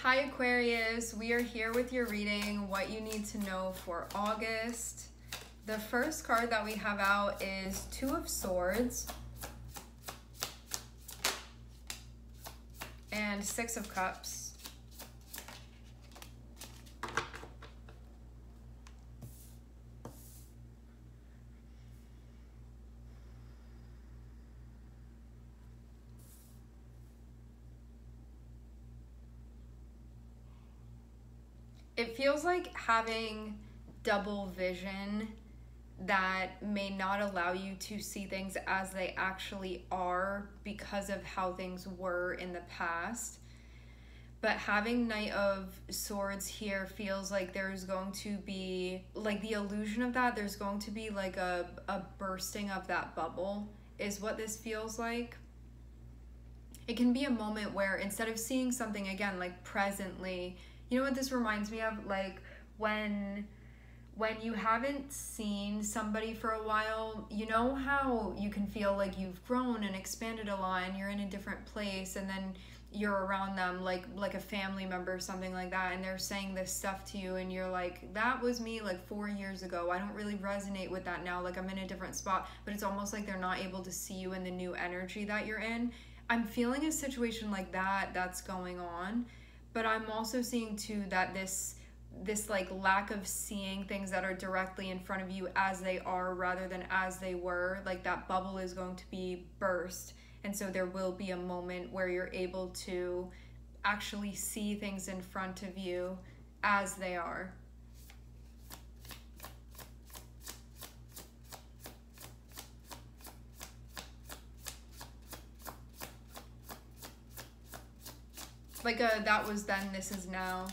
Hi Aquarius, we are here with your reading, what you need to know for August. The first card that we have out is Two of Swords and Six of Cups. It feels like having double vision that may not allow you to see things as they actually are because of how things were in the past. But having Knight of Swords here feels like there's going to be, like the illusion of that, there's going to be like a bursting of that bubble is what this feels like. It can be a moment where instead of seeing something again, like presently, you know what this reminds me of? Like when you haven't seen somebody for a while, you know how you can feel like you've grown and expanded a lot and you're in a different place, and then you're around them like a family member or something like that, and they're saying this stuff to you and you're like, that was me like 4 years ago. I don't really resonate with that now. Like I'm in a different spot, but it's almost like they're not able to see you in the new energy that you're in. I'm feeling a situation like that that's going on. But I'm also seeing too that this like lack of seeing things that are directly in front of you as they are rather than as they were, like that bubble is going to be burst. And so there will be a moment where you're able to actually see things in front of you as they are. Like that was then, this is now.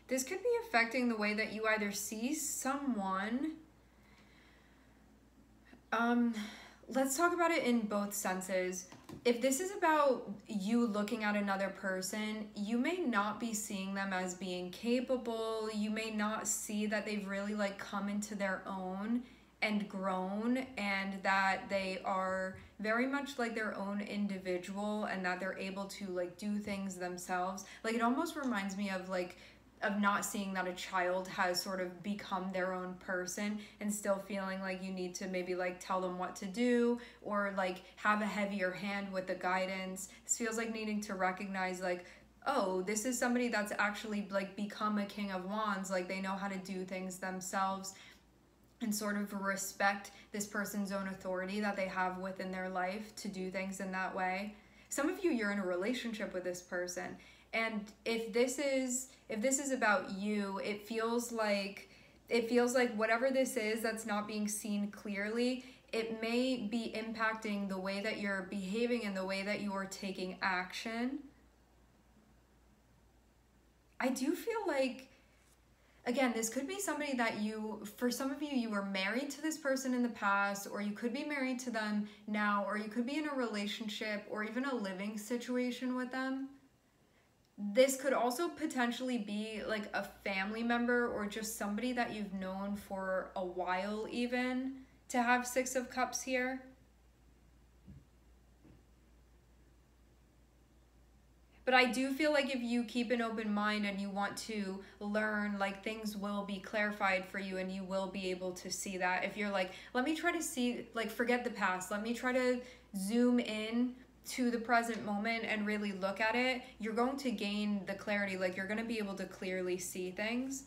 This could be affecting the way that you either see someone. Let's talk about it in both senses. If this is about you looking at another person, you may not be seeing them as being capable. You may not see that they've really like come into their own and grown, and that they are very much like their own individual and that they're able to like do things themselves. Like it almost reminds me of like of not seeing that a child has sort of become their own person and still feeling like you need to maybe like tell them what to do or like have a heavier hand with the guidance. This feels like needing to recognize like, oh, this is somebody that's actually like become a King of Wands, like they know how to do things themselves, and sort of respect this person's own authority that they have within their life to do things in that way. Some of you, you're in a relationship with this person, and if this is about you, it feels like whatever this is that's not being seen clearly, it may be impacting the way that you're behaving and the way that you're taking action. I do feel like, again, this could be somebody that for some of you, you were married to this person in the past, or you could be married to them now, or you could be in a relationship or even a living situation with them. This could also potentially be like a family member or just somebody that you've known for a while even, to have Six of Cups here. But I do feel like if you keep an open mind and you want to learn, like things will be clarified for you and you will be able to see that. If you're like, let me try to see, like forget the past, let me try to zoom in to the present moment and really look at it, you're going to gain the clarity, like you're going to be able to clearly see things.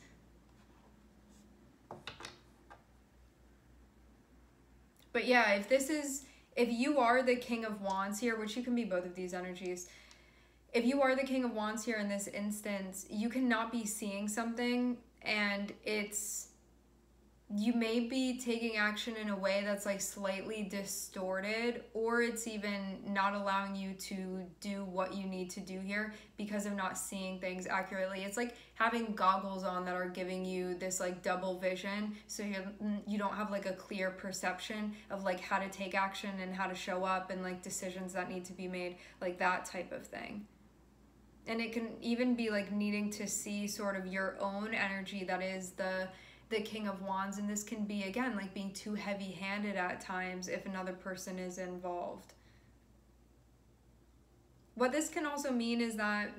But yeah, if you are the King of Wands here, which you can be both of these energies, if you are the King of Wands here in this instance, you cannot be seeing something and you may be taking action in a way that's like slightly distorted, or it's even not allowing you to do what you need to do here because of not seeing things accurately. It's like having goggles on that are giving you this like double vision, so you don't have like a clear perception of like how to take action and how to show up and like decisions that need to be made, like that type of thing. And it can even be like needing to see sort of your own energy that is the King of Wands, and this can be, again, like being too heavy-handed at times if another person is involved. What this can also mean is that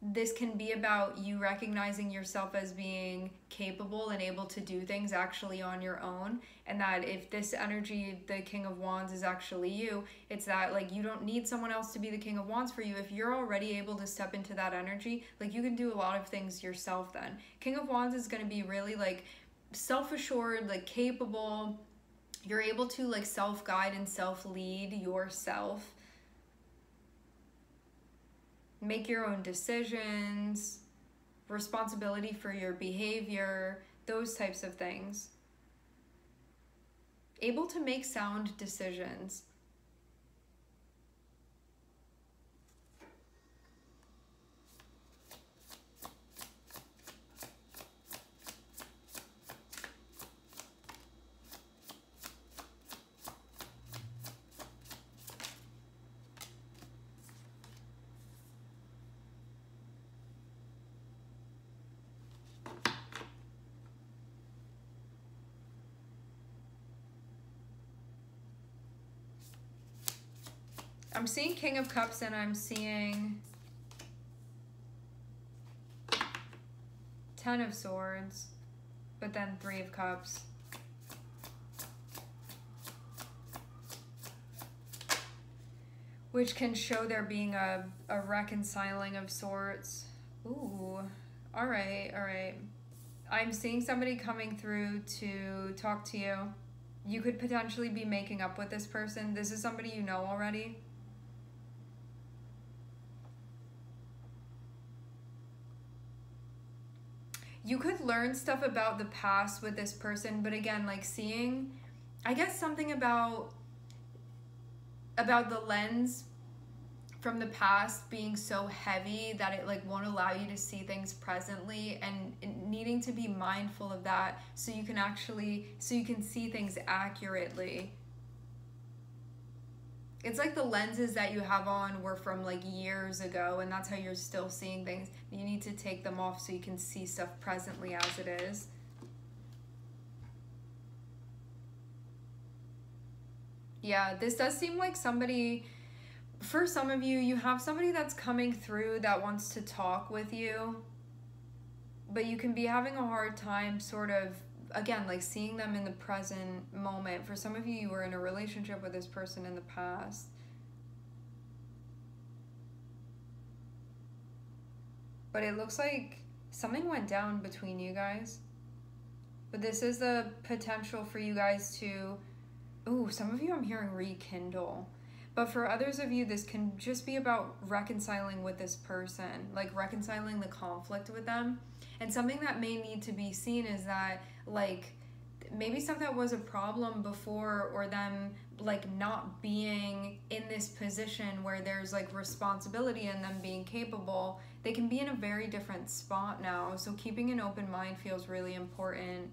this can be about you recognizing yourself as being capable and able to do things actually on your own, and that if this energy, the King of Wands, is actually you, it's that like you don't need someone else to be the King of Wands for you. If you're already able to step into that energy, like you can do a lot of things yourself then. King of Wands is going to be really like self-assured, like capable. You're able to like self-guide and self-lead yourself, make your own decisions, responsibility for your behavior, those types of things. Able to make sound decisions. I'm seeing King of Cups and I'm seeing Ten of Swords, but then Three of Cups. Which can show there being a reconciling of sorts. Ooh, all right, all right. I'm seeing somebody coming through to talk to you. You could potentially be making up with this person. This is somebody you know already. You could learn stuff about the past with this person, but again, like seeing, I guess something about the lens from the past being so heavy that it like won't allow you to see things presently, and needing to be mindful of that so you can see things accurately. It's like the lenses that you have on were from like years ago, and that's how you're still seeing things. You need to take them off so you can see stuff presently as it is. Yeah, this does seem like somebody, for some of you, you have somebody that's coming through that wants to talk with you, but you can be having a hard time sort of, again, like seeing them in the present moment. For some of you, you were in a relationship with this person in the past. But it looks like something went down between you guys. But this is the potential for you guys to, ooh, some of you I'm hearing rekindle. But for others of you, this can just be about reconciling with this person, like reconciling the conflict with them. And something that may need to be seen is that, like, maybe stuff that was a problem before, or them, like, not being in this position where there's, like, responsibility and them being capable, they can be in a very different spot now. So keeping an open mind feels really important.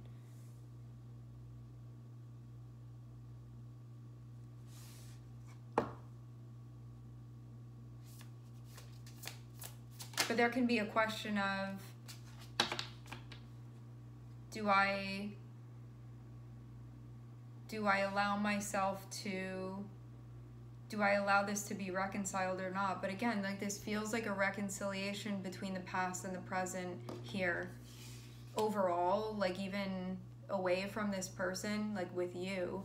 But there can be a question of, do I allow myself to, do I allow this to be reconciled or not? But again, like this feels like a reconciliation between the past and the present here. Overall, like even away from this person, like with you.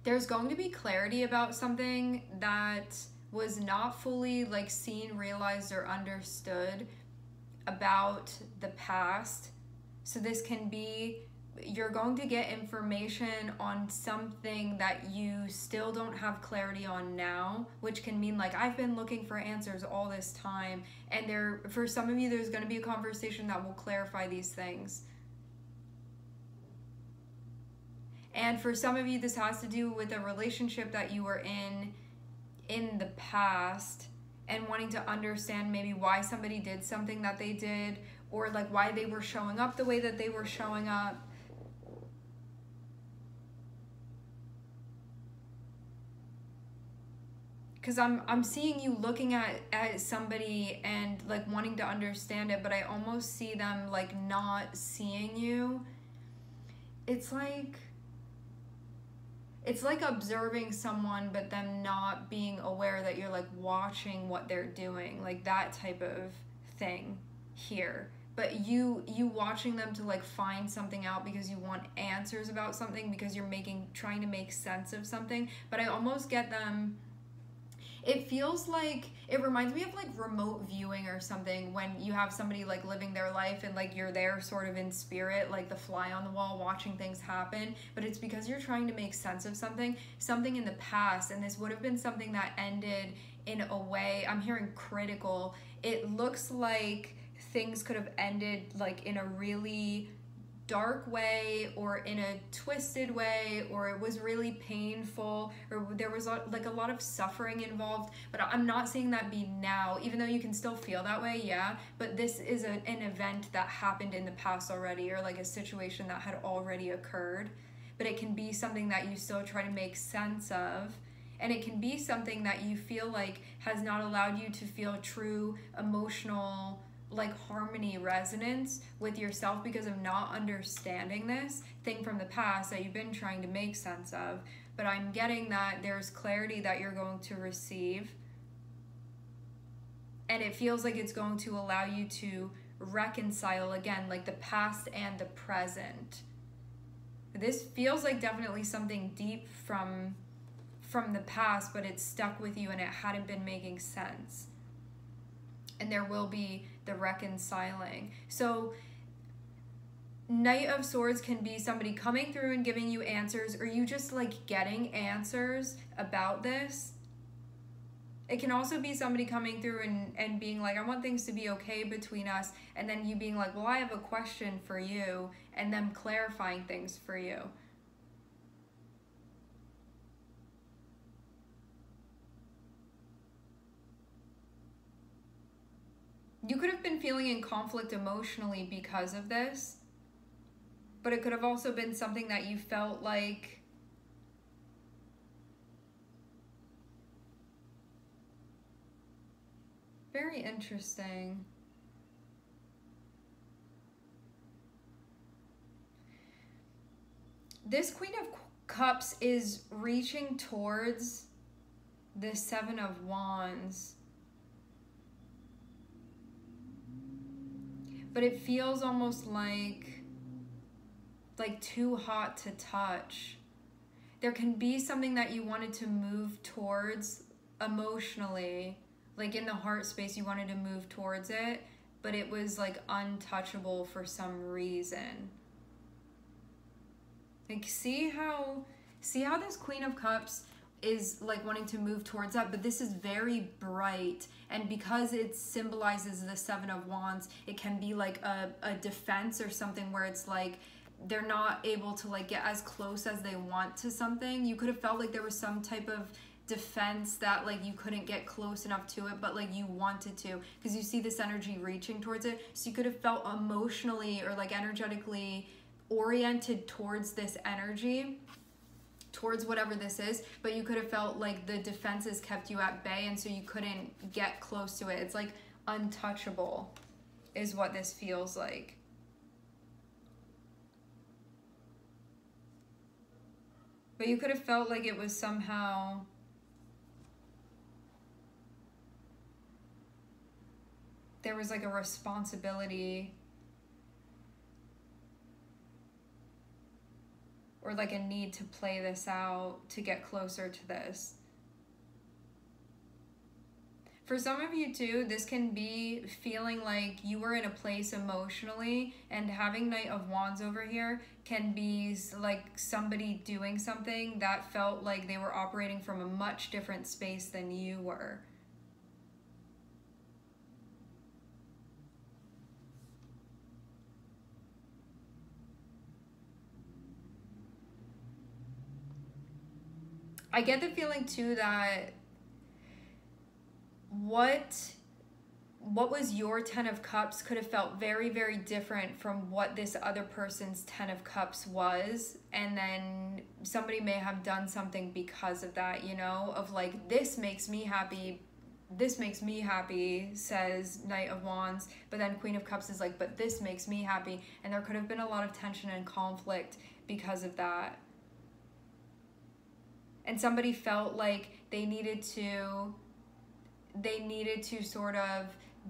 there's going to be clarity about something that was not fully like seen, realized, or understood about the past. So this can be, you're going to get information on something that you still don't have clarity on now, which can mean like, I've been looking for answers all this time, and there, for some of you, there's going to be a conversation that will clarify these things. And for some of you, this has to do with a relationship that you were in the past, and wanting to understand maybe why somebody did something that they did, or like why they were showing up the way that they were showing up. Because I'm seeing you looking at somebody and like wanting to understand it, but I almost see them like not seeing you. It's like observing someone, but them not being aware that you're like watching what they're doing, like that type of thing here. But you watching them to like find something out because you want answers about something, because you're trying to make sense of something. But I almost get them, it feels like, it reminds me of like remote viewing or something, when you have somebody like living their life and like you're there sort of in spirit, like the fly on the wall watching things happen, but it's because you're trying to make sense of something in the past. And this would have been something that ended in a way, I'm hearing critical. It looks like things could have ended like in a really dark way, or in a twisted way, or it was really painful, or there was like a lot of suffering involved. But I'm not seeing that be now, even though you can still feel that way, yeah, but this is an event that happened in the past already, or like a situation that had already occurred. But it can be something that you still try to make sense of, and it can be something that you feel like has not allowed you to feel true emotional like harmony, resonance with yourself, because of not understanding this thing from the past that you've been trying to make sense of. But I'm getting that there's clarity that you're going to receive, and it feels like it's going to allow you to reconcile again, like the past and the present. This feels like definitely something deep from the past, but it's stuck with you and it hadn't been making sense. And there will be the reconciling. So Knight of Swords can be somebody coming through and giving you answers, or you just like getting answers about this. It can also be somebody coming through and being like, I want things to be okay between us, and then you being like, well, I have a question for you, and them clarifying things for you. You could have been feeling in conflict emotionally because of this, but it could have also been something that you felt like very interesting. This Queen of Cups is reaching towards the Seven of Wands. But it feels almost like too hot to touch. There can be something that you wanted to move towards emotionally, like in the heart space you wanted to move towards it, but it was like untouchable for some reason. Like see how this Queen of Cups is like wanting to move towards that, but this is very bright, and because it symbolizes the Seven of Wands, it can be like a defense or something where it's like they're not able to like get as close as they want to something. You could have felt like there was some type of defense that like you couldn't get close enough to it, but like you wanted to, because you see this energy reaching towards it. So you could have felt emotionally or like energetically oriented towards this energy, towards whatever this is, but you could have felt like the defenses kept you at bay, and so you couldn't get close to it. It's like untouchable is what this feels like. But you could have felt like it was somehow there was like a responsibility, or like a need to play this out to get closer to this. For some of you too, this can be feeling like you were in a place emotionally, and having Knight of Wands over here can be like somebody doing something that felt like they were operating from a much different space than you were. I get the feeling too that what was your Ten of Cups could have felt very, very different from what this other person's Ten of Cups was. And then somebody may have done something because of that, you know, of like, this makes me happy, says Knight of Wands, but then Queen of Cups is like, but this makes me happy. And there could have been a lot of tension and conflict because of that. And somebody felt like they needed to sort of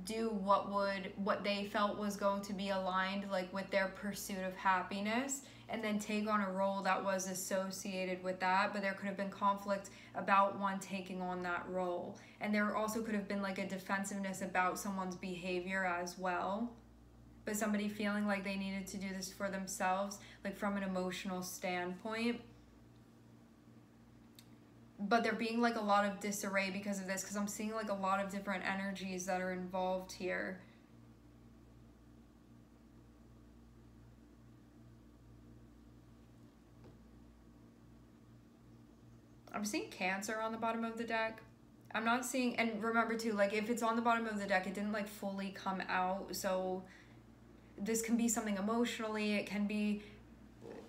do what they felt was going to be aligned like with their pursuit of happiness, and then take on a role that was associated with that. But there could have been conflict about one taking on that role, and there also could have been like a defensiveness about someone's behavior as well, but somebody feeling like they needed to do this for themselves, like from an emotional standpoint. But there being like a lot of disarray because of this, because I'm seeing like a lot of different energies that are involved here. I'm seeing Cancer on the bottom of the deck. I'm not seeing, and remember too, like if it's on the bottom of the deck, it didn't like fully come out. So this can be something emotionally, it can be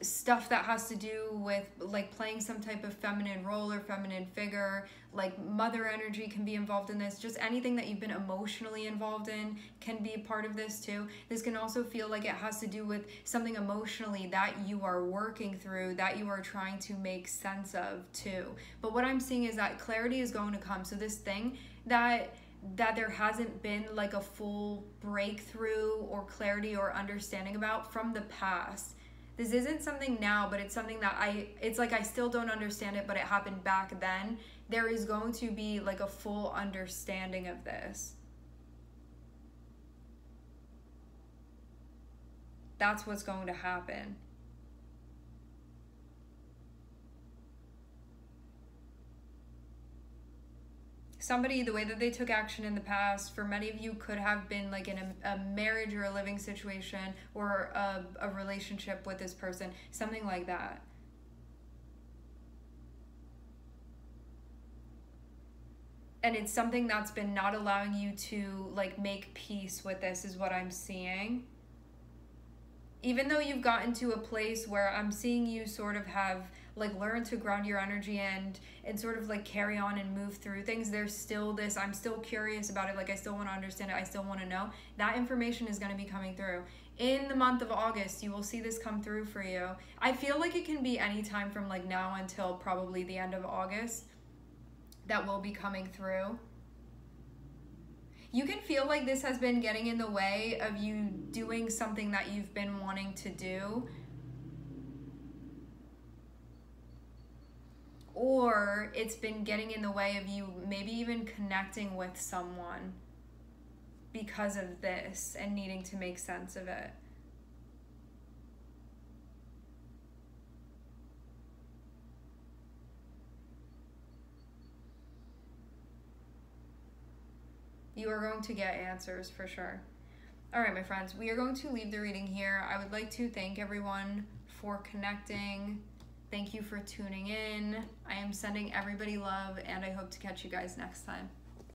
stuff that has to do with like playing some type of feminine role or feminine figure, like mother energy can be involved in this. Just anything that you've been emotionally involved in can be a part of this too. This can also feel like it has to do with something emotionally that you are working through, that you are trying to make sense of too. But what I'm seeing is that clarity is going to come. So this thing that there hasn't been like a full breakthrough or clarity or understanding about from the past, this isn't something now, but it's something that it's like I still don't understand it, but it happened back then. There is going to be like a full understanding of this. That's what's going to happen. Somebody, the way that they took action in the past, for many of you, could have been like in a marriage or a living situation or a relationship with this person, something like that. And it's something that's been not allowing you to like make peace with this, is what I'm seeing. Even though you've gotten to a place where I'm seeing you sort of have like learned to ground your energy and sort of like carry on and move through things, there's still this, I'm still curious about it, like I still want to understand it, I still want to know. That information is going to be coming through. In the month of August, you will see this come through for you. I feel like it can be any time from like now until probably the end of August that will be coming through. You can feel like this has been getting in the way of you doing something that you've been wanting to do. Or it's been getting in the way of you maybe even connecting with someone because of this and needing to make sense of it. You are going to get answers for sure. All right, my friends, we are going to leave the reading here. I would like to thank everyone for connecting. Thank you for tuning in. I am sending everybody love, and I hope to catch you guys next time.